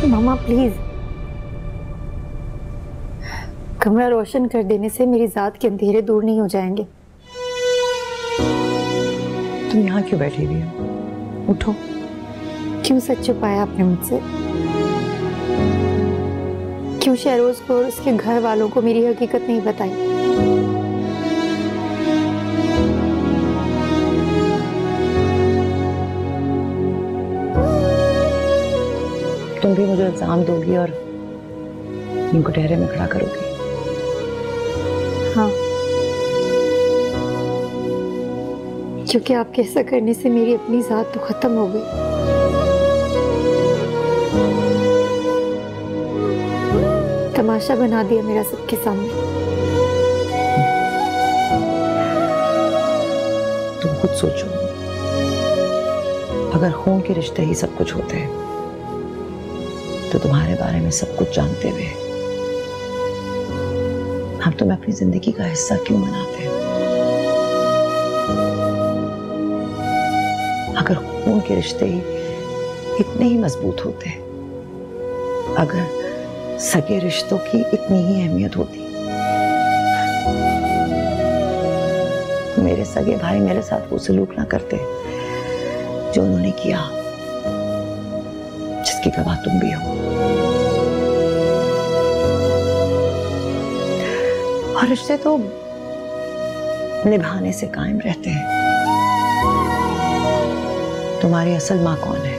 मामा please, कमरा रोशन कर देने से मेरी जात के अंधेरे दूर नहीं हो जाएंगे। तुम यहाँ क्यों बैठी हुई हो? उठो। क्यों सच छुपाया आपने मुझसे? क्यों शहरोज को और उसके घर वालों को मेरी हकीकत नहीं बताई? तुम भी मुझे इल्जाम दोगी और इनको ठहरे में खड़ा करोगी। हाँ, क्योंकि आपके ऐसा करने से मेरी अपनी जात तो खत्म हो गई। तमाशा बना दिया मेरा सबके सामने। तुम खुद सोचो, अगर खून के रिश्ते ही सब कुछ होते हैं तो तुम्हारे बारे में सब कुछ जानते हुए हम तुम्हें अपनी जिंदगी का हिस्सा क्यों बनाते हैं? अगर खून के रिश्ते ही इतने ही मजबूत होते, अगर सगे रिश्तों की इतनी ही अहमियत होती, तो मेरे सगे भाई मेरे साथ वो सलूक ना करते जो उन्होंने किया, जिसकी गवाह तुम भी हो। और रिश्ते तो निभाने से कायम रहते हैं। तुम्हारी असल माँ कौन है,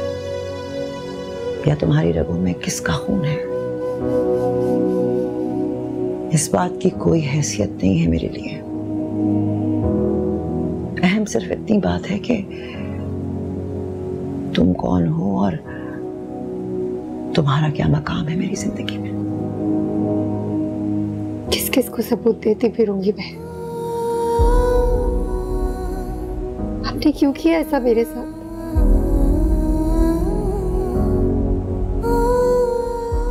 या तुम्हारी रगों में किसका खून है, इस बात की कोई हैसियत नहीं है मेरे लिए। अहम सिर्फ इतनी बात है कि तुम कौन हो और तुम्हारा क्या मकाम है मेरी जिंदगी में। किस किस को सबूत देती फिरूंगी मैं? आपने क्यों किया ऐसा मेरे साथ?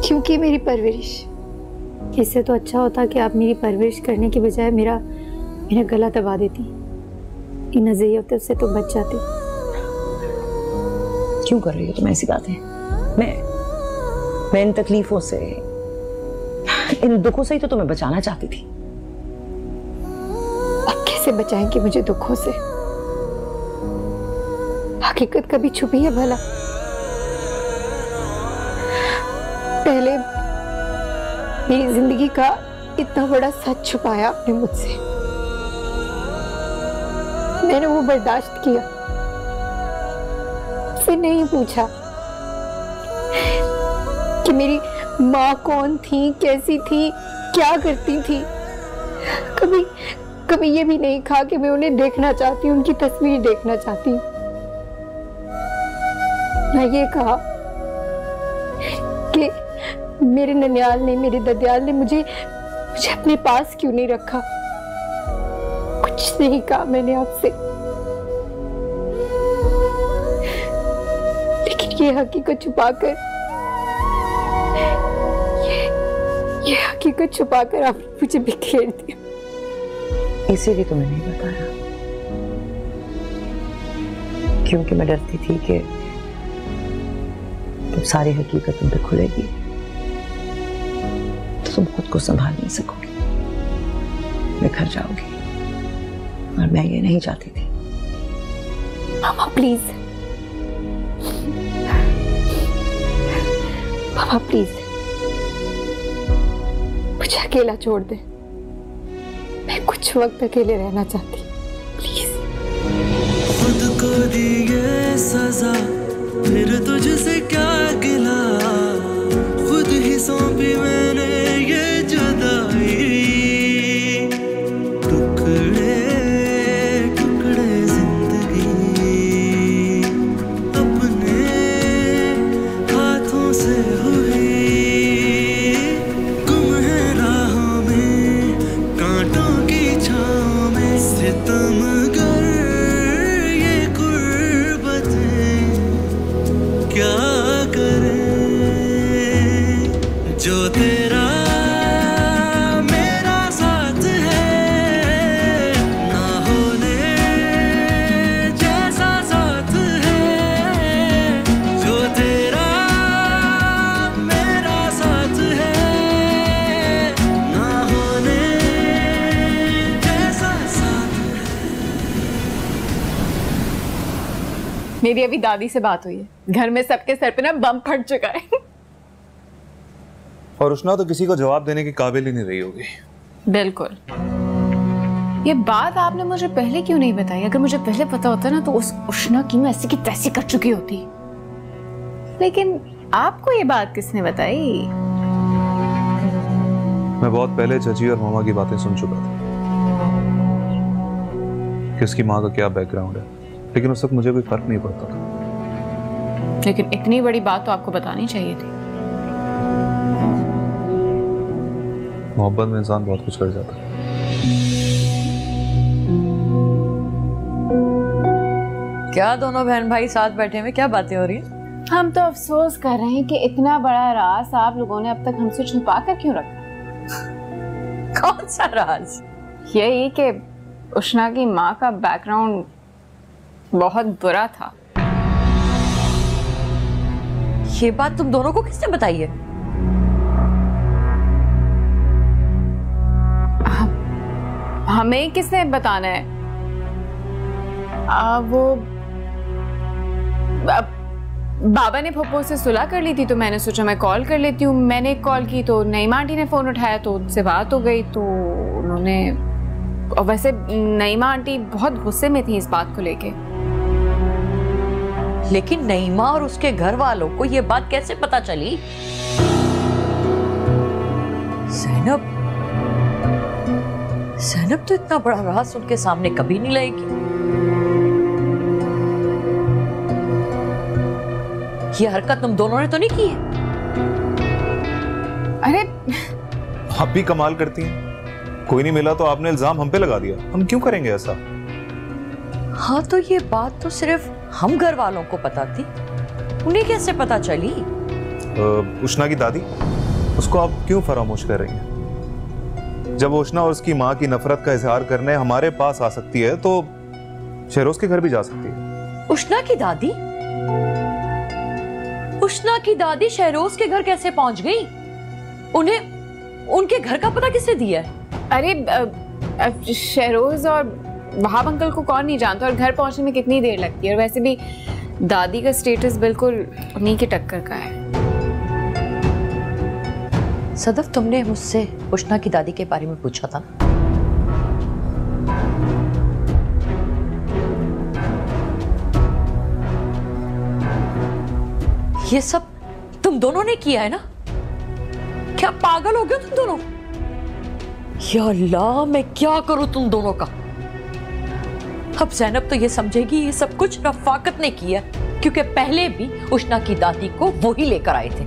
क्यों की मेरी परवरिश? इससे तो अच्छा होता कि आप मेरी परवरिश करने की बजाय मेरा गला दबा देती। इन नज़रियों से तो बच जाती। क्यों कर रही हो तुम ऐसी बातें? मैं इन तकलीफों से, इन दुखों से ही तो तुम्हें बचाना चाहती थी। अब कैसे बचाएंगे मुझे दुखों से? हकीकत कभी छुपी है भला? पहले मेरी जिंदगी का इतना बड़ा सच छुपाया आपने मुझसे, मैंने वो बर्दाश्त किया, फिर नहीं पूछा कि मेरी माँ कौन थी, कैसी थी, क्या करती थी। कभी ये भी नहीं कहा कि मैं उन्हें देखना चाहती हूँ, उनकी तस्वीर देखना चाहती हूँ। मैं ये कहा कि मेरे ननियाल ने, मेरे ददियाल ने मुझे अपने पास क्यों नहीं रखा। कुछ नहीं कहा मैंने आपसे, लेकिन ये हकीकत छुपाकर, ये हकीकत छुपाकर आपने मुझे बिखेर दिया। इसीलिए तुम्हें नहीं बताया, क्योंकि मैं डरती थी कि जब सारी हकीकत तुम पे खुलेगी तो तुम खुद को संभाल नहीं सकोगी, बिखर जाओगी, और मैं ये नहीं चाहती थी। मामा प्लीज, मामा प्लीज मुझे अकेला छोड़ दे। मैं कुछ वक्त अकेले रहना चाहती, प्लीज। खुद को दी ये सजा, फिर तुझसे क्या गिला, खुद ही सौंपी मैंने ये जुदाई। टुकड़े टुकड़े जिंदगी अपने हाथों से हुई, गुम है राहों में, कांटों की छांव में, सितमगर ये गुर्बतें क्या करें। जो तेरा मेरा साथ है, ना होने जैसा साथ है। जो तेरा मेरी अभी दादी से बात हुई है, घर में सबके सर पे ना बम फट चुका है। और उष्णा तो किसी को जवाब देने के काबिल ही नहीं रही होगी। बिल्कुल। ये बात आपने मुझे पहले क्यों नहीं बताई? अगर मुझे पहले पता होता ना तो उस उष्णा की मैं ऐसी की तैसी कर चुकी होती। लेकिन आपको ये बात किसने बताई? मैं बहुत पहले चाची और मामा की बातें सुन चुका था कि उसकी माँ का क्या बैकग्राउंड है, लेकिन उस वक्त मुझे कोई फर्क नहीं पड़ता था। लेकिन इतनी बड़ी बात तो आपको बतानी चाहिए थी। मोहब्बत में इंसान बहुत कुछ कर जाता है। क्या दोनों बहन भाई साथ बैठे हुए क्या बातें हो रही हैं? हम तो अफसोस कर रहे हैं कि इतना बड़ा राज आप लोगों ने अब तक हमसे छुपा कर क्यों रखा। कौन सा राज? यही कि उष्णा की माँ का बैकग्राउंड बहुत बुरा था। ये बात तुम दोनों को किसने बताई है? हमें किसने बताना है? बाबा ने फप्पो से सुलह कर ली थी तो मैंने सोचा मैं कॉल कर लेती हूँ। मैंने कॉल की तो नईमा आंटी ने फोन उठाया तो उनसे बात हो गई तो उन्होंने, और वैसे नईमा आंटी बहुत गुस्से में थी इस बात को लेके। लेकिन नईमा और उसके घर वालों को ये बात कैसे पता चली? ज़ैनब तो इतना बड़ा राज उनके सामने कभी नहीं लाएगी। ये हरकत तुम दोनों ने तो नहीं की है? अरे आप भी कमाल करती हैं। कोई नहीं मिला तो आपने इल्जाम हम पे लगा दिया। हम क्यों करेंगे ऐसा? हाँ तो ये बात तो सिर्फ हम घर वालों को पता थी, उन्हें कैसे पता चली? उष्णा की दादी, उसको आप क्यों फरामोश कर रही हैं? जब उष्णा और उसकी माँ की नफरत का इजहार करने हमारे पास आ सकती है तो शहरोज के घर भी जा सकती है। उष्णा की दादी? उष्णा की दादी शहरोज के घर कैसे पहुंच गई? उन्हें उनके घर का पता किसने दिया है? अरे शहरोज और वहाब अंकल को कौन नहीं जानता, और घर पहुंचने में कितनी देर लगती है, और वैसे भी दादी का स्टेटस बिल्कुल उन्हीं की टक्कर का है। सदफ, तुमने मुझसे उष्णा की दादी के बारे में पूछा था ना? ये सब तुम दोनों ने किया है ना? क्या पागल हो गए तुम दोनों? या अल्लाह, मैं क्या करूं तुम दोनों का? अब ज़ैनब तो ये समझेगी ये सब कुछ रफाकत ने किया, क्योंकि पहले भी उष्णा की दादी को वो ही लेकर आए थे।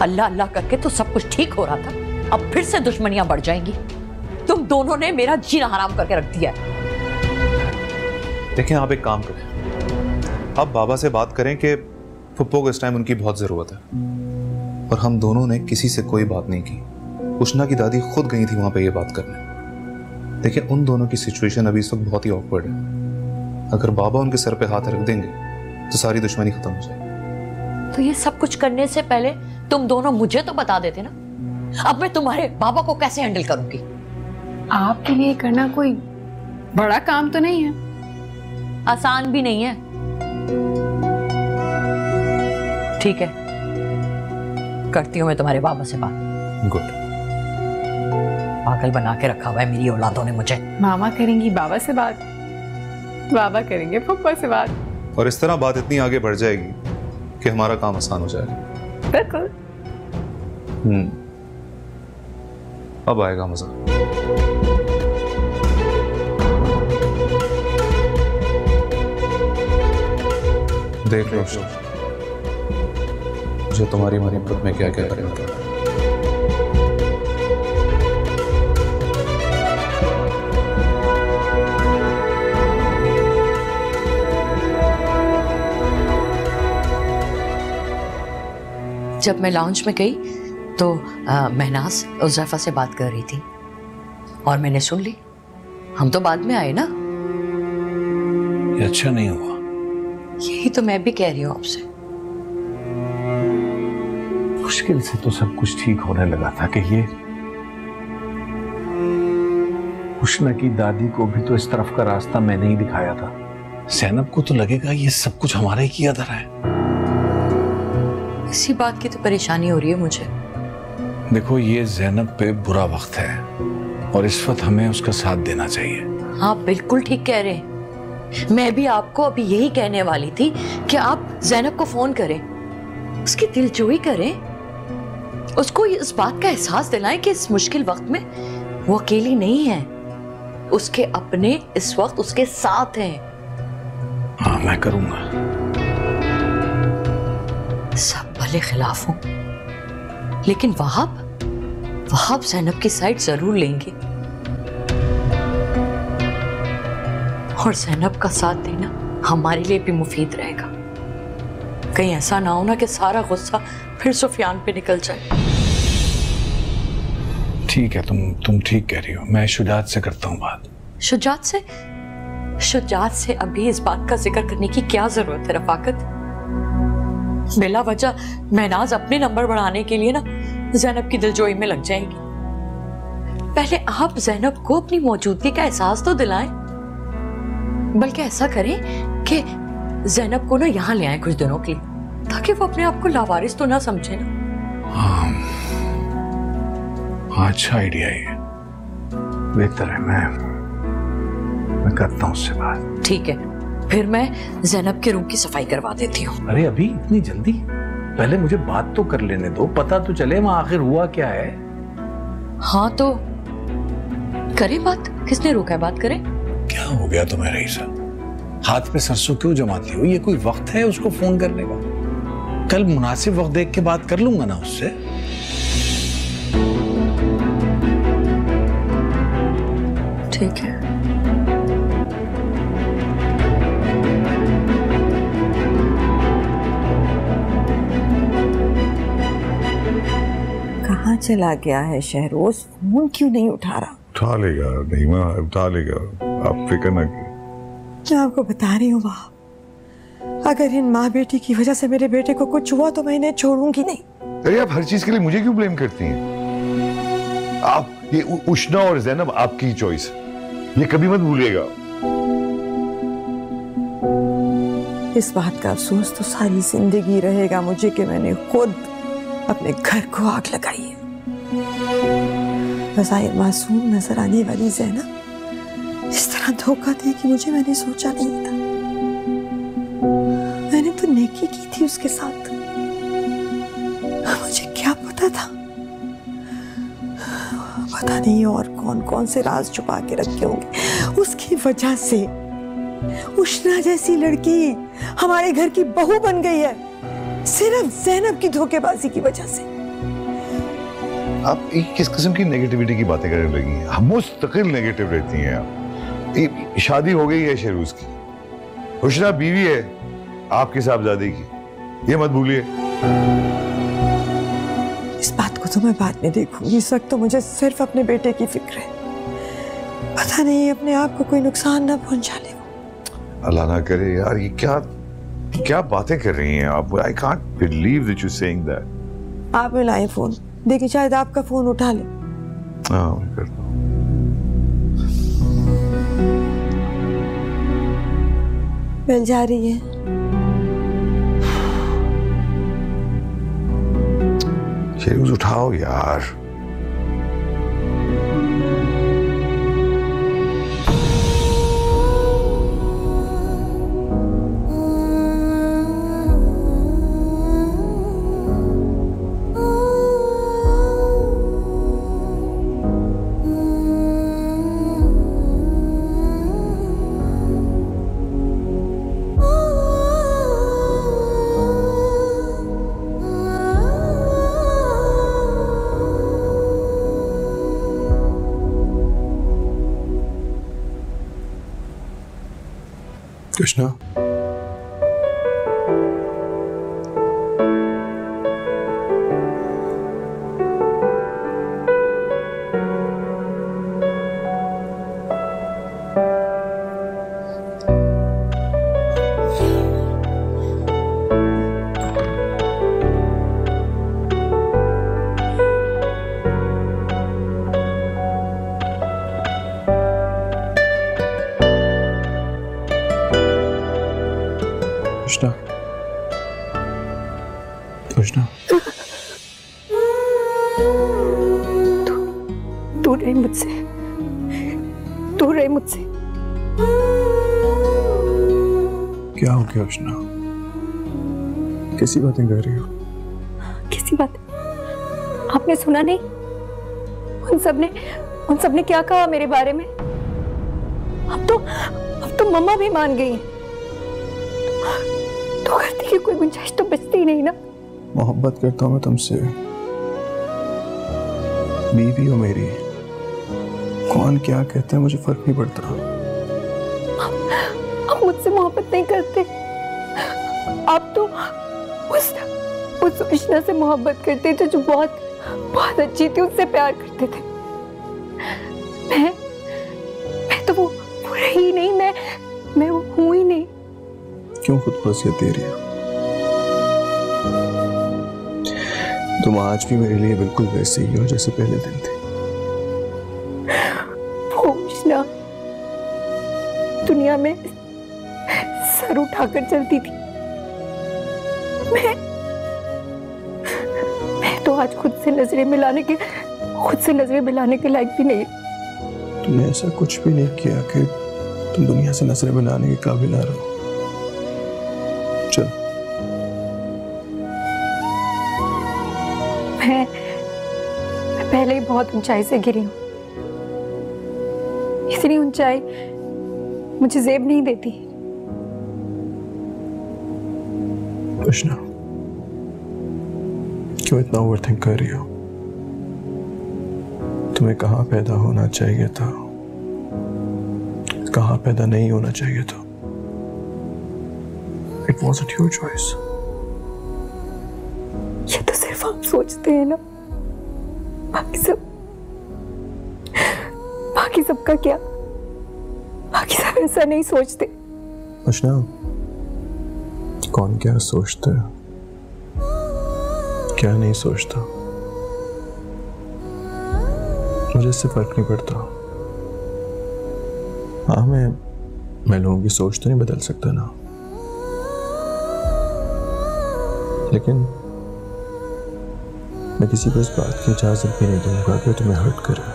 अल्लाह अल्लाह करके तो सब कुछ ठीक हो रहा था, अब फिर से दुश्मनियां बढ़ जाएंगी। तुम दोनों ने मेरा जीना हराम करके रख दिया है। देखिए, आप एक काम करें, आप बाबा से बात करें कि फुप्पो को इस टाइम उनकी बहुत जरूरत है, और हम दोनों ने किसी से कोई बात नहीं की। उष्णा की दादी खुद गई थी वहां पे ये बात करने। देखिए, उन दोनों की सिचुएशन अभी इस वक्त बहुत ही ऑकवर्ड है। अगर बाबा उनके सर पे हाथ रख देंगे तो सारी दुश्मनी खत्म हो जाएगी। तो ये सब कुछ करने से पहले तुम दोनों मुझे तो बता देते ना। अब मैं तुम्हारे बाबा को कैसे हैंडल करूंगी? आपके लिए करना कोई बड़ा काम तो नहीं है, आसान भी नहीं है। ठीक है, करती हूं मैं तुम्हारे बाबा से बात। गुड। पागल बना के रखा हुआ है मेरी औलादों ने मुझे। मामा करेंगी बाबा से बात, बाबा करेंगे फुप्पा से बात, और इस तरह बात इतनी आगे बढ़ जाएगी कि हमारा काम आसान हो जाएगा। बिल्कुल। अब आएगा मजा। देख लो जो तुम्हारी मोहब्बत में क्या क्या करेगा। जब मैं लाउंज में गई तो महनाज उज़ैफा से बात कर रही थी और मैंने सुन ली। हम तो बाद में आए ना। ये अच्छा नहीं हुआ। यही तो मैं भी कह रही हूँ आपसे। मुश्किल से तो सब कुछ ठीक होने लगा था कि ये उष्णा की दादी को भी तो इस तरफ का रास्ता मैंने ही दिखाया था। जैनब को तो लगेगा ये सब कुछ हमारा ही किया धरा है। इसी बात की तो परेशानी हो रही है मुझे। देखो ये जैनब पे बुरा वक्त है और इस वक्त हमें उसका साथ देना चाहिए। हाँ बिल्कुल ठीक कह रहे हैं। मैं भी आपको अभी यही कहने वाली थी कि आप जैनब को फोन करें, उसकी दिलजोई करें, उसको इस बात का एहसास दिलाएं कि इस मुश्किल वक्त में वो अकेली नहीं है, उसके अपने इस वक्त उसके साथ हैं। हाँ मैं करूंगा। सब भले खिलाफ हों, लेकिन वहाब जैनब की साइड जरूर लेंगे और जैनब का साथ देना हमारे लिए भी मुफीद रहेगा। कहीं ऐसा ना हो ना कि सारा गुस्सा फिर सुफियान पे निकल जाए। ठीक है, तुम ठीक कह रही हो। मैं शुजात से करता हूँ बात। शुजात से अभी इस बात का जिक्र करने की क्या जरूरत है रफाकत? बिला वजह महनाज अपने नंबर बढ़ाने के लिए ना जैनब की दिलजोई में लग जाएगी। पहले आप जैनब को अपनी मौजूदगी का एहसास तो दिलाएं, बल्कि ऐसा करें कि जैनब को ना यहाँ ले आए कुछ दिनों के लिए, ताकि वो अपने आप को लावारिस तो ना समझे ना। हाँ अच्छा आइडिया है, बेहतर है। मैं करता हूँ उससे बात। ठीक है, फिर मैं जैनब के रूम की सफाई करवा देती हूँ। अरे अभी इतनी जल्दी? पहले मुझे बात तो कर लेने दो, पता तो चले वहां आखिर हुआ क्या है। हाँ तो करें बात, किसने रोका है? बात करें। क्या हो गया तुम्हें रईसा? हाथ पे सरसों क्यों जमाती हो? ये कोई वक्त है उसको फोन करने का? कल मुनासिब वक्त देख के बात कर लूंगा ना उससे। ठीक है। कहाँ चला गया है शहरोज? फोन क्यों नहीं उठा रहा? उठा लेगा नईमा, उठा लेगा, आप फिक्र ना कीजिए। मैं आपको बता रही हूँ बाप, अगर इन माँ बेटी की वजह से मेरे बेटे को कुछ हुआ तो मैं इन्हें छोड़ूंगी नहीं। अरे आप हर चीज के लिए मुझे क्यों ब्लेम करती हैं? आप ये उष्ना और जैनब आपकी चॉइस, ये कभी मत भूलिएगा। इस बात का अफसोस तो सारी जिंदगी रहेगा मुझे कि मैंने खुद अपने घर को आग लगाई है। बज़ाहिर मासूम नजर आने वाली जैनब इस तरह धोखा देगी मुझे मैंने सोचा नहीं था। मैंने तो नेकी की थी उसके साथ, मुझे क्या पता था। पता नहीं और कौन कौन से राज छुपा के रखे होंगे। उसकी वजह से उष्ना जैसी लड़की हमारे घर की बहू बन गई है, सिर्फ जैनब की धोखेबाजी की वजह से। आप किस किस्म की नेगेटिविटी की बातें करने लगी हैं? हम मुस्तकिल नेगेटिव रहती हैं आप। शादी हो गई है शहरोज की, उष्ना बीवी है आपके साहबजादे की, ये मत भूलिए। इस बात को तो मैं बाद में देखूंगी, इस वक्त तो मुझे सिर्फ अपने बेटे की फिक्र है। पता नहीं अपने आप को कोई नुकसान ना पहुंचा ले। अल्लाह ना करे यार, ये क्या बातें कर रही हैं आप? I can't believe that you saying that. आप मिलाएं फोन, देखिए शायद आपका फोन उठा ले। हाँ मैं करता हूँ। बेल जा रही है। शहरोज उठाओ यार। कृष्णा, दूर रहे मुझसे, दूर रहे मुझसे। क्या हो गया उष्णा? कैसी बातें कर रही हो? कैसी बात? आपने सुना नहीं? उन सब ने क्या कहा मेरे बारे में? अब तो मम्मा भी मान गई। तो करती की कोई गुंजाइश तो बचती नहीं ना। मोहब्बत करता हूँ मैं तुमसे, बीवी हो मेरी। कौन क्या कहता है मुझे फर्क नहीं पड़ता। आप मुझसे मोहब्बत नहीं करते। आप तो उस उष्णा से मोहब्बत करते थे जो बहुत बहुत अच्छी थी, उससे प्यार करते थे। मैं तो वो रही नहीं, मैं वो हूं ही नहीं। क्यों खुद को वसीयत दे रही हो? तुम आज भी मेरे लिए बिल्कुल वैसे ही हो जैसे पहले दिन थे। वो उष्णा दुनिया में सर उठाकर चलती थी। मैं तो आज खुद से नजरें मिलाने के लायक भी नहीं। तुमने ऐसा कुछ भी नहीं किया कि तुम दुनिया से नजरें मिलाने के काबिल आ रहो। चल। मैं पहले ही बहुत ऊंचाई से गिरी हूं। इतनी ऊंचाई मुझे जेब नहीं देती। उष्णा, क्यों इतना ओवरथिंक कर रही हो? तुम्हें कहाँ पैदा होना चाहिए था, कहाँ पैदा नहीं होना चाहिए था। It wasn't your choice. ये तो सिर्फ आप सोचते हैं ना। बाकी सबका क्या? बाकी सब ऐसा नहीं सोचते। उष्णा, कौन क्या सोचता है, क्या नहीं सोचता, मुझे इससे फर्क नहीं पड़ता। हाँ, मैं लोगों की सोच तो नहीं बदल सकता ना, लेकिन मैं किसी को इस बात की इजाजत भी नहीं दूंगा कि तुम्हें हर्ट करे।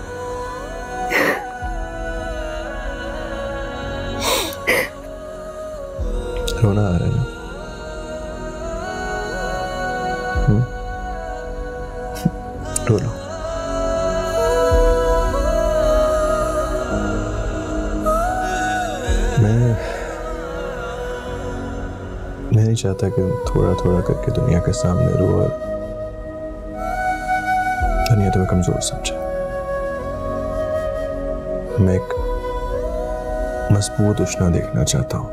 रोना आ रहा है ना? रो लो। मैं नहीं चाहता कि थोड़ा थोड़ा करके दुनिया के सामने रो और दुनिया तुम्हें कमजोर समझे। मैं एक मजबूत उष्णा देखना चाहता हूं,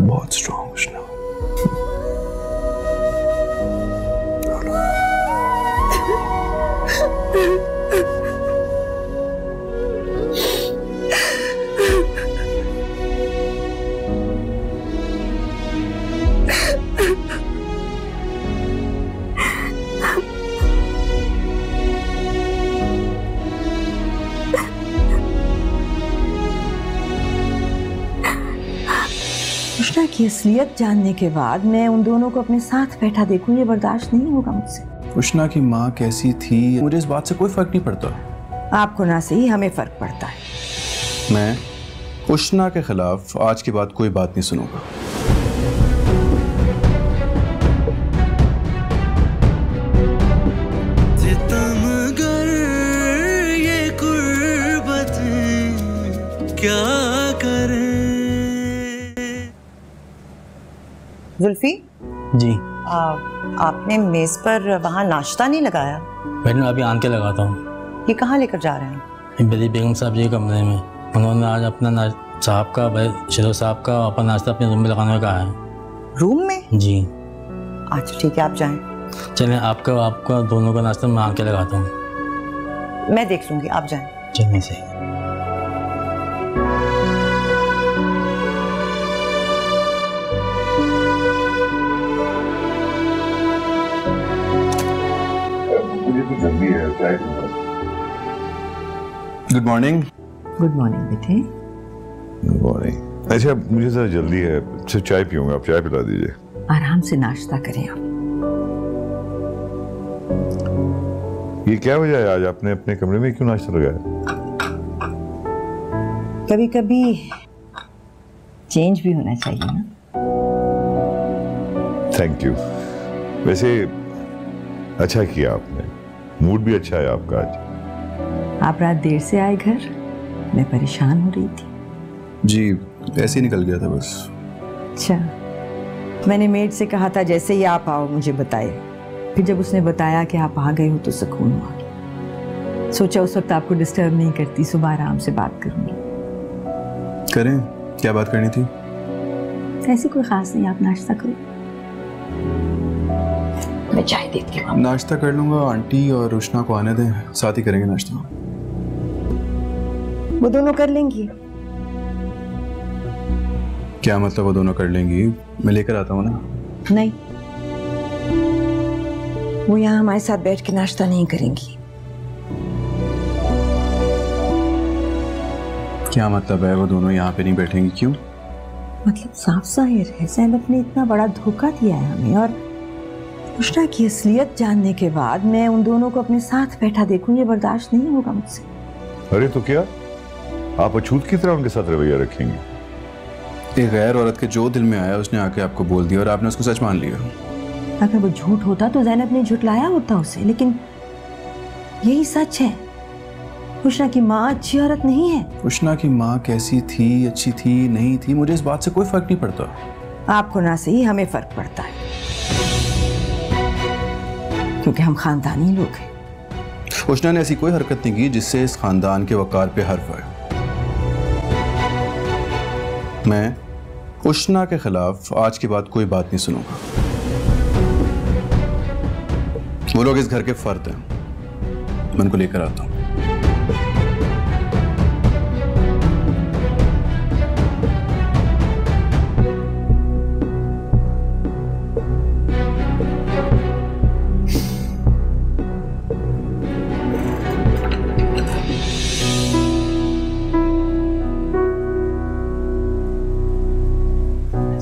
बहुत स्ट्रॉन्ग उष्णा। उष्णा की असलियत जानने के बाद मैं उन दोनों को अपने साथ बैठा देखूं, ये बर्दाश्त नहीं होगा मुझसे। उष्णा की माँ कैसी थी मुझे इस बात से कोई फर्क नहीं पड़ता। आपको ना सही, हमें फर्क पड़ता है। मैं उष्णा के खिलाफ आज के बाद कोई बात नहीं सुनूंगा। ये कुर्बतें क्या करें। जुल्फी जी आपने मेज पर वहाँ नाश्ता नहीं लगाया? मैडम अभी आन के लगाता हूँ। ये कहाँ लेकर जा रहे हैं? मेरी बेगम साहब जी के कमरे में। उन्होंने आज अपना साहब का भाई शेरो साहब का अपना नाश्ता अपने रूम में लगाने का है। रूम में? जी। अच्छा ठीक है, आप जाएं। चलें, आपका दोनों का नाश्ता मैं आन के लगाता हूँ। मैं देख लूंगी, आप जाएं। चलने से गुड मॉर्निंग। गुड मॉर्निंग बेटे। Good morning. अच्छा मुझे जरा जल्दी है, सिर्फ चाय पीऊंगा, आप चाय पिला दीजिए। आराम से नाश्ता करें आप। ये क्या वजह है, आज आपने अपने कमरे में क्यों नाश्ता लगाया? कभी कभी चेंज भी होना चाहिए ना। Thank you. वैसे अच्छा किया आपने, मूड भी अच्छा है आपका आज। आप रात देर से आए घर, मैं परेशान हो रही थी। जी ऐसे ही निकल गया था बस। अच्छा, मैंने मेड से कहा था जैसे ही आप आओ मुझे बताए। फिर जब उसने बताया कि आप आ गए हो तो सुकून हुआ। सोचा उस वक्त आपको डिस्टर्ब नहीं करती, सुबह आराम से बात करूंगी। करें, क्या बात करनी थी? ऐसी कोई खास नहीं, आप नाश्ता करो, मैं चाय देती हूँ। नाश्ता कर लूंगा, आंटी और रुशना को आने दें, साथ ही करेंगे नाश्ता। वो दोनों कर लेंगी। क्या मतलब वो दोनों कर लेंगी? मैं लेकर आता हूँ ना। नहीं, वो यहाँ हमारे साथ बैठ के नाश्ता नहीं करेंगी। क्या मतलब है वो दोनों यहाँ पे नहीं बैठेंगी? क्यों? मतलब साफ जाहिर है ज़ैनब ने इतना बड़ा धोखा दिया है हमें, और रुशना की असलियत जानने के बाद मैं उन दोनों को अपने साथ बैठा देखूं, ये बर्दाश्त नहीं होगा मुझसे। अरे तो क्या आप अछूत की तरह उनके साथ रवैया रखेंगे? एक गैर औरत के जो दिल में आया उसने आके आपको बोल दिया और आपने उसको सच मान लिया। अगर वो झूठ होता तो ज़ैनब ने झुटलाया होता उसे, लेकिन यही सच है। रुशना की माँ अच्छी औरत नहीं है। रुशना की माँ कैसी थी, अच्छी थी, नहीं थी, मुझे इस बात से कोई फर्क नहीं पड़ता। आपको ना सही, हमें फर्क पड़ता है, क्योंकि हम खानदानी लोग हैं। रुशना ने ऐसी कोई हरकत नहीं की जिससे इस खानदान के वकार पे हर्फ आए। मैं रुशना के खिलाफ आज के बाद कोई बात नहीं सुनूंगा। वो लोग इस घर के फर्द हैं, मैं उनको लेकर आता हूं।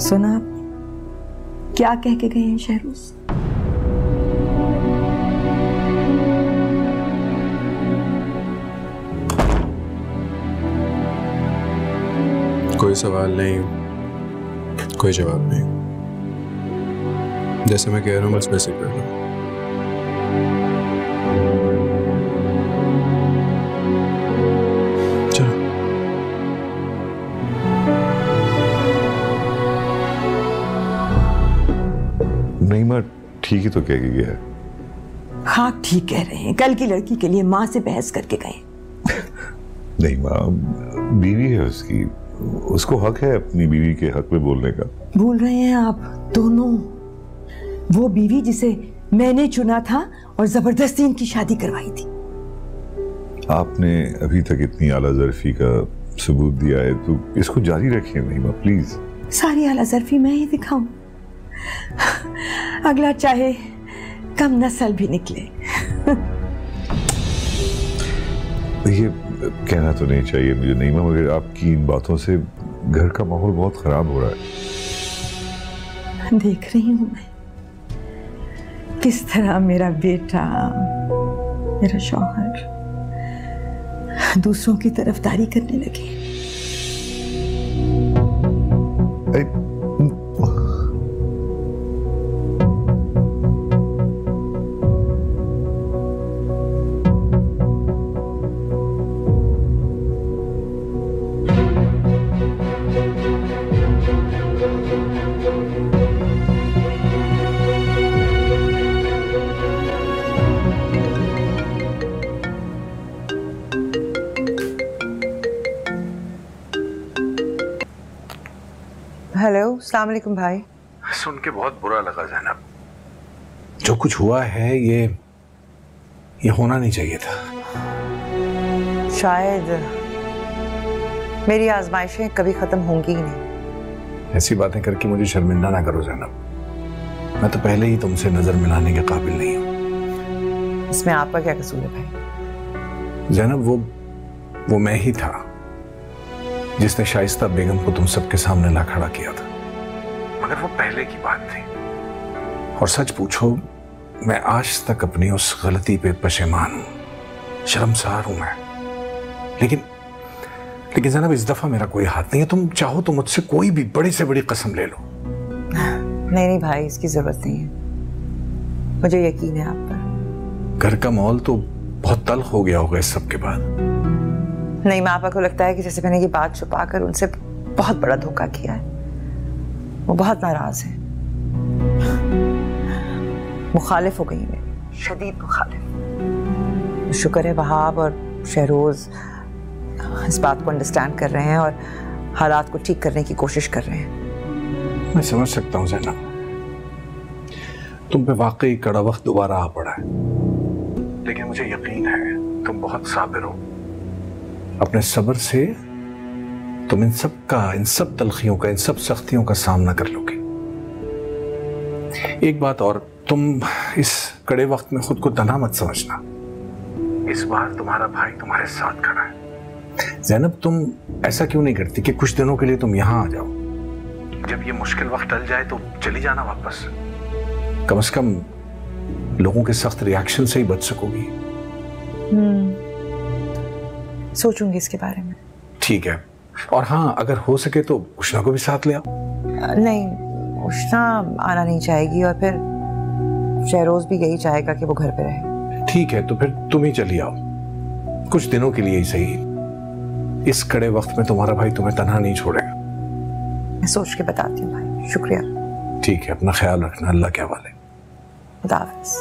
सुना आपने क्या कह के गए हैं शहरोज? कोई सवाल नहीं, कोई जवाब नहीं, जैसे मैं कह रहा हूं बस वैसे कर रहा हूं। नईमा ठीक ही तो कह के गया है। हाँ ठीक कह रहे हैं, कल की लड़की के लिए माँ से बहस करके गए। नईमा बीवी है उसकी, उसको हक है अपनी बीवी के हक में बोलने का। भूल रहे हैं आप दोनों, वो बीवी जिसे मैंने चुना था और जबरदस्ती इनकी शादी करवाई थी। आपने अभी तक इतनी आला ज़र्फी का सबूत दिया है तो इसको जारी रखिए नईमा प्लीज। सारी आला ज़र्फी मैं ही दिखाऊं? अगला चाहे कम नस्ल भी निकले। ये कहना तो नहीं चाहिए मुझे नईमा, मगर आपकी इन बातों से घर का माहौल बहुत खराब हो रहा है। देख रही हूं मैं किस तरह मेरा बेटा, मेरा शौहर दूसरों की तरफदारी करने लगे। हेलो, अस्सलाम वालेकुम भाई। सुन के बहुत बुरा लगा ज़ैनब, जो कुछ हुआ है ये होना नहीं चाहिए था। शायद मेरी आजमाइशें कभी खत्म होंगी ही नहीं। ऐसी बातें करके मुझे शर्मिंदा ना करो ज़ैनब, मैं तो पहले ही तुमसे नजर मिलाने के काबिल नहीं हूं। इसमें आपका क्या कसूर है भाई? ज़ैनब वो मैं ही था जिसने शाइस्ता बेगम को तुम सबके सामने ला खड़ा किया था, मगर वो पहले की बात थी। और सच पूछो मैं आज तक अपनी उस गलती पे पशेमान हूं, शर्मसार हूं मैं। लेकिन ज़ैनब इस दफा मेरा कोई हाथ नहीं है। तुम चाहो तो मुझसे कोई भी बड़ी से बड़ी कसम ले लो। नहीं भाई, इसकी जरूरत नहीं है, मुझे यकीन है आप पर। घर का माहौल तो बहुत तल्ख हो गया होगा इस सब के बाद। नहीं, माँ को लगता है कि जैसे मैंने ये बात छुपा कर उनसे बहुत बड़ा धोखा किया है। वो बहुत नाराज है, मुखालिफ हो गई मेरी, शदीद मुखालिफ। शुक्र है वहाब और शहरोज इस बात को अंडरस्टैंड कर रहे हैं और हालात को ठीक करने की कोशिश कर रहे हैं। मैं समझ सकता हूँ ज़ैनब, तुम पे वाकई कड़ा वक्त दोबारा आ पड़ा है, लेकिन मुझे यकीन है तुम बहुत साबिर हो। अपने सब्र से तुम इन सब तलखियों का, इन सब सख्तियों का सामना कर लोगे। एक बात और, तुम इस कड़े वक्त में खुद को तन्हा मत समझना। इस बार तुम्हारा भाई तुम्हारे साथ खड़ा है। ज़ैनब, तुम ऐसा क्यों नहीं करती कि कुछ दिनों के लिए तुम यहां आ जाओ? जब ये मुश्किल वक्त टल जाए तो चली जाना वापस। कम से कम लोगों के सख्त रिएक्शन से ही बच सकोगी। सोचूंगी इसके बारे में। ठीक है, और हाँ, अगर हो सके तो उष्णा को भी साथ ले आओ। नहीं, उष्णा आना नहीं चाहेगी और फिर शहरोज भी यही चाहेगा कि वो घर पे रहे। ठीक है, तो फिर तुम ही चली आओ, कुछ दिनों के लिए ही सही। इस कड़े वक्त में तुम्हारा भाई तुम्हें तन्हा नहीं छोड़ेगा। मैं सोच के बताती हूँ भाई, शुक्रिया। ठीक है, अपना ख्याल रखना, अल्लाह के हवाले। खुदा हाफिज़।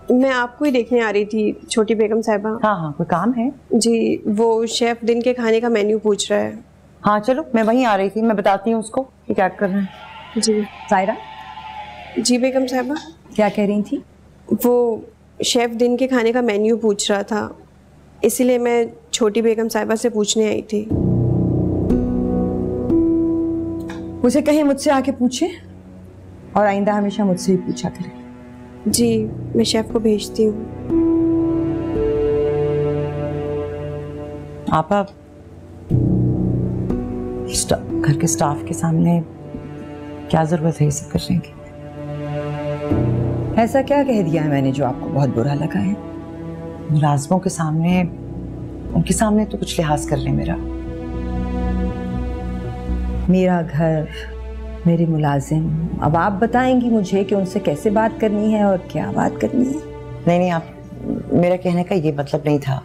मैं आपको ही देखने आ रही थी छोटी बेगम साहिबा। हाँ, कोई काम है? जी, वो शेफ दिन के खाने का मेन्यू पूछ रहा है। हाँ चलो, मैं वहीं आ रही थी, मैं बताती हूँ उसको कि क्या कर रहे हैं। जी। सायरा? जी बेगम साहिबा। क्या कह रही थी? वो शेफ दिन के खाने का मेन्यू पूछ रहा था, इसीलिए मैं छोटी बेगम साहिबा से पूछने आई थी। उसे कहीं मुझसे आके पूछे और आइंदा हमेशा मुझसे ही पूछा करे। जी, मैं शेफ को भेजती हूँ। आप घर के स्टाफ के सामने क्या जरूरत है ये सब करने की? ऐसा क्या कह दिया है मैंने जो आपको बहुत बुरा लगा है? मुलाजमों के सामने, उनके सामने तो कुछ लिहाज कर ले मेरा घर, मेरे मुलाजिम। अब आप बताएंगी मुझे कि उनसे कैसे बात करनी है और क्या बात करनी है। नहीं, आप, मेरा कहने का ये मतलब नहीं था।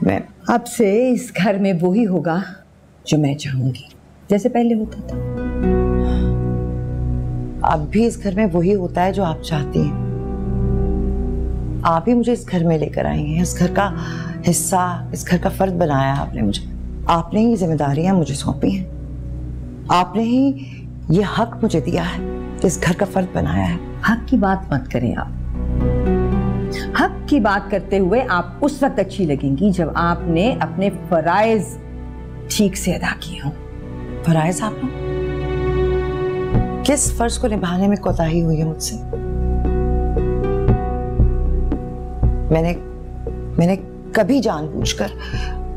मैं अब से इस घर में वो ही होगा जो मैं चाहूंगी, जैसे पहले होता था। अब भी इस घर में वही होता है जो आप चाहती हैं। आप ही मुझे इस घर में लेकर आई हैं, इस घर का हिस्सा, इस घर का फर्द बनाया आपने मुझे। आपने ही जिम्मेदारियां मुझे सौंपी हैं, आपने ही ये हक मुझे दिया है, इस घर का फर्द बनाया है। हक की बात मत करें आप। हक की बात करते हुए आप उस वक्त अच्छी लगेंगी जब आपने अपने फराइज ठीक से अदा किए हों। फराइज? आपने किस फर्ज को निभाने में कोताही हुई है मुझसे? मैंने कभी जानबूझकर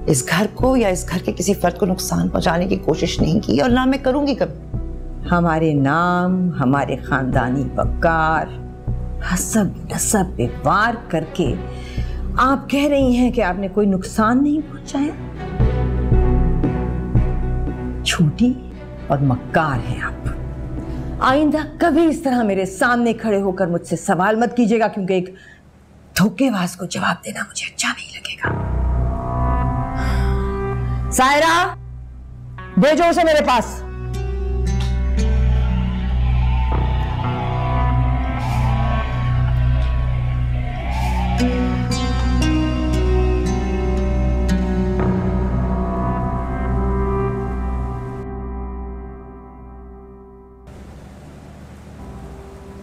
इस घर को या इस घर के किसी फर्द को नुकसान पहुंचाने की कोशिश नहीं की और ना मैं करूंगी कभी। हमारे नाम, हमारे खानदानी वकार, हसब नसब पे वार करके आप कह रही हैं कि आपने कोई नुकसान नहीं पहुंचाया। छोटी और मक्कार हैं आप। आइंदा कभी इस तरह मेरे सामने खड़े होकर मुझसे सवाल मत कीजिएगा, क्योंकि एक धोखेबाज को जवाब देना मुझे अच्छा नहीं लगेगा। सायरा, भेजो उसे मेरे पास।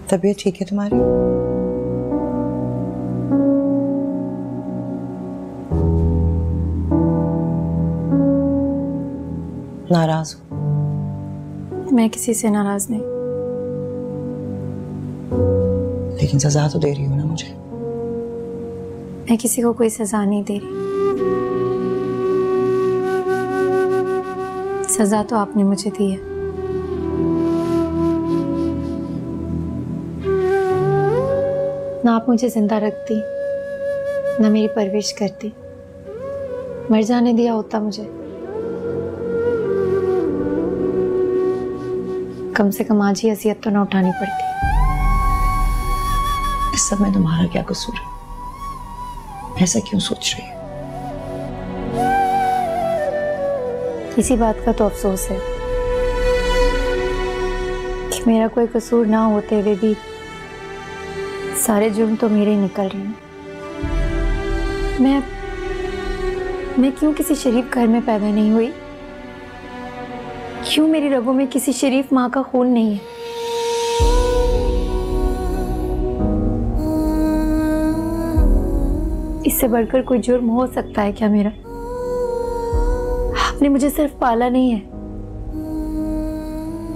तबीयत ठीक है तुम्हारी? नाराज हो? मैं किसी से नाराज नहीं, लेकिन सजा तो दे रही हो ना मुझे। मैं किसी को कोई सजा नहीं दे रही। सजा तो आपने मुझे दी है। ना आप मुझे जिंदा रखती, ना मेरी परवरिश करती, मर जाने दिया होता मुझे। कम से कम आज ही असियत तो ना उठानी पड़ती। इस सब में तुम्हारा क्या कसूर है? ऐसा क्यों सोच रही हो? इसी बात का तो अफसोस है कि मेरा कोई कसूर ना होते हुए भी सारे जुर्म तो मेरे ही निकल रहे हैं। मैं क्यों किसी शरीफ घर में पैदा नहीं हुई? क्यों मेरी रगों में किसी शरीफ माँ का खून नहीं है? इससे बढ़कर कोई जुर्म हो सकता है क्या मेरा? आपने मुझे सिर्फ पाला नहीं है,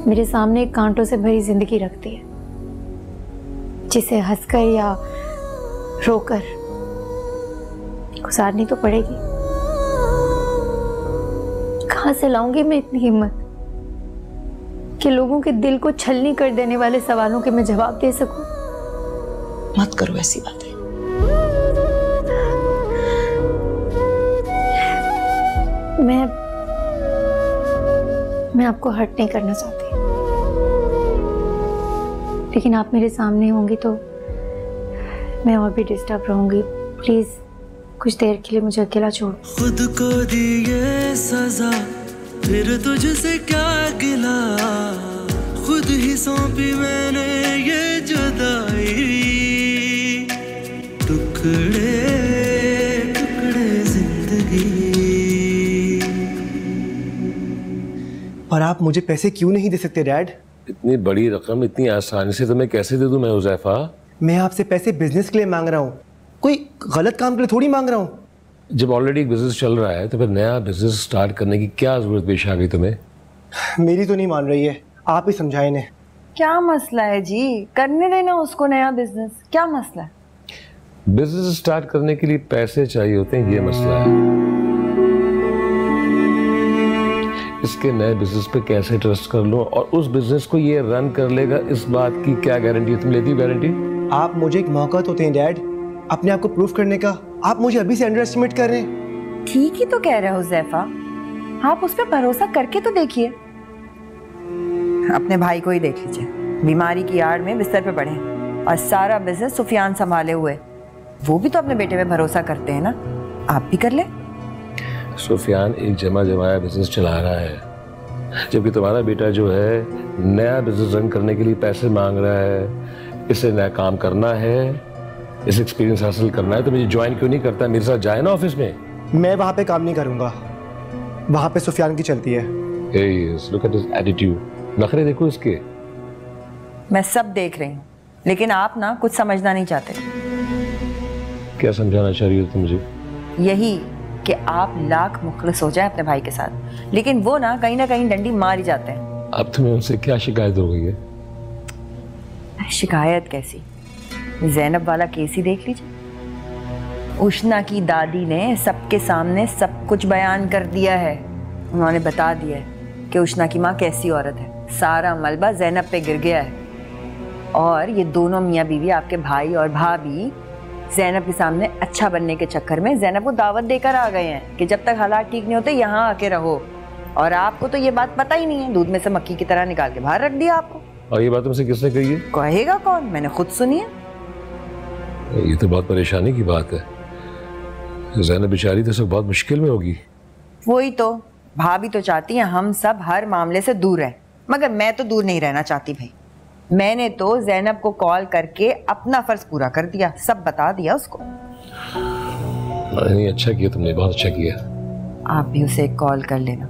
मेरे सामने एक कांटों से भरी जिंदगी रखती है, जिसे हंसकर या रोकर गुजारनी तो पड़ेगी। कहां से लाऊंगी मैं इतनी हिम्मत कि लोगों के दिल को छलनी कर देने वाले सवालों के मैं जवाब दे सकूं? मत करो ऐसी बातें। मैं आपको हर्ट नहीं करना चाहती, लेकिन आप मेरे सामने होंगी तो मैं और भी डिस्टर्ब रहूंगी। प्लीज कुछ देर के लिए मुझे अकेला छोड़ो। खुद को दी ये सजा, फिर तुझसे क्या गिला, खुद ही सौंपी मैंने ये जुदाई, टुकड़े टुकड़े जिंदगी। और आप मुझे पैसे क्यों नहीं दे सकते डैड? इतनी बड़ी रकम इतनी आसानी से तुम्हें कैसे दे दूं मैं हुज़ैफा? मैं आपसे पैसे बिजनेस के लिए मांग रहा हूँ, कोई गलत काम के लिए थोड़ी मांग रहा हूँ। जब ऑलरेडी एक बिजनेस चल रहा है तो फिर नया बिजनेस स्टार्ट करने की क्या जरूरत पेश आ गई तुम्हें? मेरी तो नहीं मान रही है, आप ही समझाए इन्हें। क्या मसला है जी? करने देना उसको नया बिजनेस, क्या मसला है? बिजनेस स्टार्ट करने के लिए पैसे चाहिए होते हैं, ये मसला है। इसके नए बिजनेस पे कैसे ट्रस्ट कर लो और उस बिजनेस को ये रन कर लेगा, इस बात की क्या गारंटी है? तुम लेती हो गारंटी? आप मुझे एक मौका तो दें डैड, अपने आप को प्रूफ करने का। आप मुझे अभी से अंडर एस्टिमेट कर रहे हैं। ठीक ही तो कह रहे हो हुज़ैफा, आप उस पर भरोसा करके तो देखिए। अपने भाई को ही देख लीजिए, बीमारी की आड़ में बिस्तर पे पड़े हैं और सारा बिजनेस सुफियान संभाले हुए। वो भी तो अपने बेटे पे भरोसा करते हैं ना, आप भी कर ले। सुफियान एक जमा जमाया बिजनेस चला रहा है, जबकि तुम्हारा बेटा जो है नया बिजनेस रन करने के लिए पैसे मांग रहा है। इसे नया काम करना है, इस एक्सपीरियंस हासिल करना है, तो मुझे ज्वाइन क्यों नहीं करता? मेरे साथ जाए ना ऑफिस में। मैं वहां पे काम नहीं करूंगा, वहां पे सुफियान की चलती है। लुक एट हिज एटीट्यूड, नखरे देखो इसके। मैं सब देख रही हूँ, लेकिन आप ना कुछ समझना नहीं चाहते। क्या समझाना चाह रही हो तुम मुझे? यही कि आप लाख मुखलिस हो जाए अपने भाई के साथ, लेकिन वो ना कहीं डंडी मार ही जाते हैं। अब तुम्हें उनसे क्या शिकायत हो गई है? शिकायत कैसी, ज़ैनब वाला केस ही देख लीजिए। उष्ना की दादी ने सबके सामने सब कुछ बयान कर दिया है। उन्होंने बता दिया है कि उष्ना की माँ कैसी औरत है। सारा मलबा ज़ैनब पे गिर गया है और ये दोनों मियाँ बीवी, आपके भाई और भाभी, ज़ैनब के सामने अच्छा बनने के चक्कर में ज़ैनब को दावत देकर आ गए हैं कि जब तक हालात ठीक नहीं होते यहाँ आके रहो। और आपको तो ये बात पता ही नहीं है, दूध में से मक्खी की तरह निकाल के बाहर रख दिया आपको। और ये बात तुमसे किसने कही है? कहेगा कौन, मैंने खुद सुनी है। ये तो बहुत परेशानी की बात है। ज़ैनब बेचारी तो सब बहुत मुश्किल में होगी। वही तो, भाभी तो चाहती है हम सब हर मामले से दूर रहें, मगर मैं तो दूर नहीं रहना चाहती भाई। मैंने तो ज़ैनब को कॉल करके अपना फर्ज पूरा कर दिया, सब बता दिया उसको। नहीं, अच्छा किया तुमने, बहुत अच्छा किया। आप भी उसे एक कॉल कर लेना।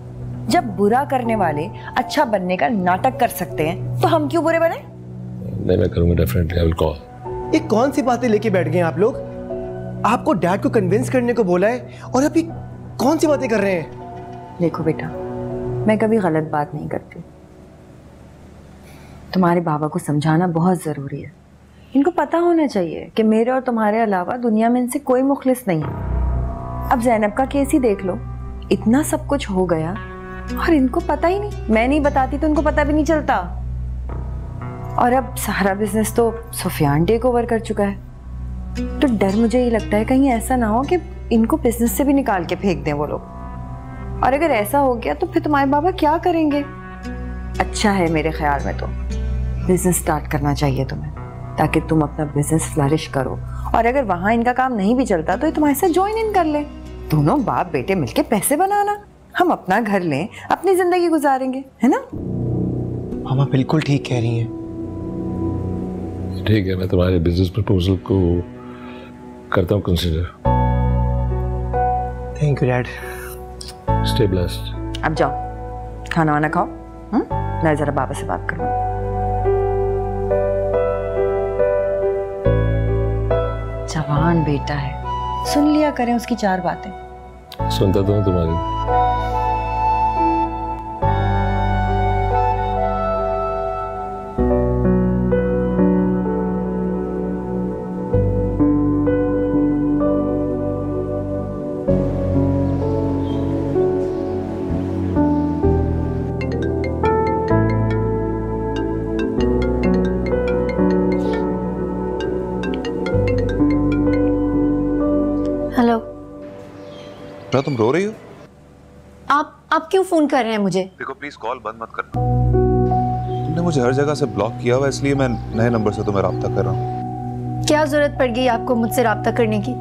जब बुरा करने वाले अच्छा बनने का नाटक कर सकते हैं तो हम क्यों बुरे बने? नहीं, मैं करूंगा डेफिनेटली, आई विल कॉल। ये कौन सी बातें लेके बैठ गए आप लोग? आपको डैड को कन्विंस करने को बोला है और अभी कौन सी बातें कर रहे हैं? देखो बेटा, मैं कभी गलत बात नहीं करती, तुम्हारे बाबा को समझाना बहुत ज़रूरी है। इनको पता होना चाहिए कि मेरे और तुम्हारे अलावा दुनिया में इनसे कोई मुखलिस नहीं है। अब जैनब का केस ही देख लो, इतना सब कुछ हो गया और इनको पता ही नहीं। मैं नहीं बताती तो इनको पता भी नहीं चलता। और अब सारा बिजनेस तो सुफियान टेक ओवर कर चुका है, तो डर मुझे ये लगता है कहीं ऐसा ना हो कि इनको बिजनेस से भी निकाल के फेंक दें वो लोग। और अगर ऐसा हो गया तो फिर तुम्हारे बाबा क्या करेंगे? अच्छा है, मेरे ख्याल में तो बिजनेस स्टार्ट करना चाहिए तुम्हें, ताकि तुम अपना बिजनेस फ्लरिश करो। और अगर वहां इनका काम नहीं भी चलता तो ये तुम्हारे साथ ज्वाइन इन कर ले। दोनों बाप बेटे मिलके पैसे बनाना, हम अपना घर लें, अपनी जिंदगी गुजारेंगे, है ना? मामा बिल्कुल ठीक कह रही हैं। ठीक है, मैं तुम्हारे बिजनेस प्रपोजल को करता हूँ consider. Thank you dad. Stay blessed. अब जाओ खाना वाना खाओ। मैं जरा बाबा से बात करूँ। जवान बेटा है, सुन लिया करें उसकी 4 बातें। सुनता तो हूँ तुम्हारी। हेलो। तुम रो रही हो? आप क्यों फोन कर रहे हैं मुझे? देखो प्लीज कॉल बंद मत करना। तुमने मुझे हर जगह से ब्लॉक किया हुआ, इसलिए मैं नए नंबर से तुम्हें राब्ता कर रहा हूँ। क्या जरूरत पड़ गई आपको मुझसे राब्ता करने की?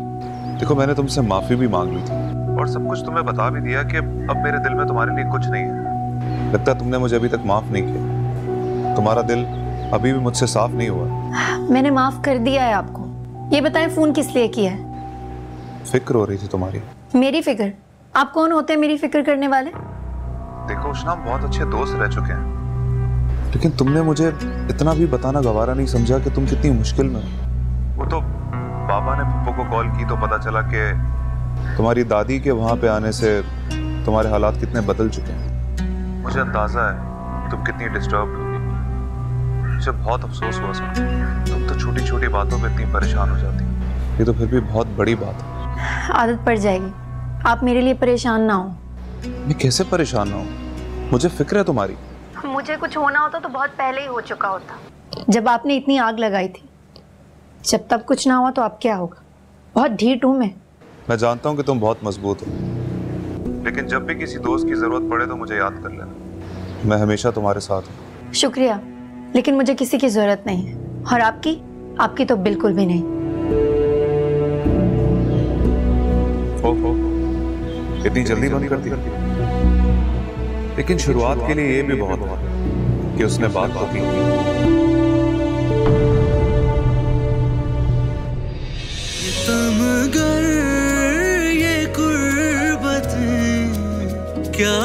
देखो मैंने तुमसे माफी भी मांग ली थी और सब कुछ तुम्हें बता भी दिया कि अब मेरे दिल में तुम्हारे लिए कुछ नहीं है। लगता है तुमने मुझे अभी तक माफ नहीं किया। तुम्हारा दिल अभी भी मुझसे साफ नहीं हुआ। मैंने माफ कर दिया है आपको। ये बताएं फोन किस लिए किया है? फिक्र हो रही थी तुम्हारी। मेरी फिक्र? आप कौन होते हैं मेरी फिक्र करने वाले? देखो उष्णा, हम बहुत अच्छे दोस्त रह चुके हैं, लेकिन तुमने मुझे इतना भी बताना गवारा नहीं समझा कि तुम कितनी मुश्किल में हो। वो तो बाबा ने पप्पू को कॉल की तो पता चला कि तुम्हारी दादी के वहां पे आने से तुम्हारे हालात कितने बदल चुके हैं। मुझे अंदाजा है तुम कितनी डिस्टर्ब होगी। मुझे बहुत अफसोस हुआ सुन। तुम तो छोटी छोटी बातों पे इतनी परेशान हो जाती, ये तो फिर भी बहुत बड़ी बात है। आदत पड़ जाएगी, आप मेरे लिए परेशान ना हो। मैं कैसे परेशान ना हूँ? मुझे फिक्र है तुम्हारी। मुझे कुछ होना होता तो बहुत पहले ही हो चुका होता, जब आपने इतनी आग लगाई थी। जब तब कुछ ना हुआ तो अब क्या होगा? बहुत ढीठ हूँ मैं जानता हूँ कि तुम बहुत मजबूत हो, लेकिन जब भी किसी दोस्त की जरूरत पड़े तो मुझे याद कर लेना। मैं हमेशा तुम्हारे साथ हूँ। शुक्रिया, लेकिन मुझे किसी की जरूरत नहीं है, और आपकी तो बिल्कुल भी नहीं। ओहो, इतनी जल्दी बंद कर दी? लेकिन शुरुआत के लिए ये भी बहुत है कि उसने बात तो की। तमगर ये कुर्बत क्या